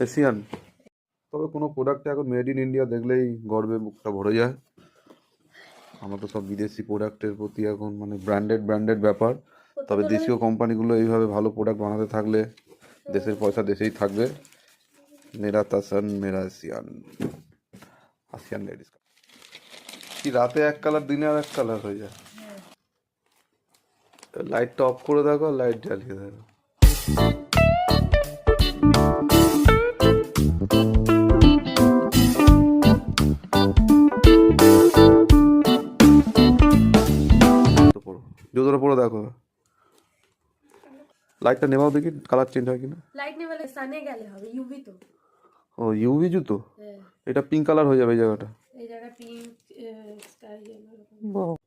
Asian. তবে কোনো প্রোডাক্টে এখন মেড ইন ইন্ডিয়া দেখলেই গর্বে বুকটা ভরে যায়। আমরা তো সব বিদেশি প্রোডাক্টের প্রতি এখন মানে ব্র্যান্ডেড ব্যাপার। তবে দেশীয় কোম্পানিগুলো এইভাবে ভালো প্রোডাক্ট বানাতে থাকলে দেশের পয়সা দেশেই থাকবে। মেরা তাসান মেরা এশিয়ান। আসিয়ান লেডিস কি রাতে এক কালার দিনে আর এক কালার হয়ে যায়। লাইটটা অফ করে দেখো, লাইট জ্বালিয়ে দেখো। জুতোটা পরে দেখো, লাইটটা নেভাও দেখি কালার চেঞ্জ হয় কিনা। লাইট নেভালে সানে গেলে হবে, ইউভি তো। ও ইউভি জুতো, এটা পিঙ্ক কালার হয়ে যাবে এই জায়গাটা। এই জায়গা পিঙ্ক, স্কাই ইয়েলো।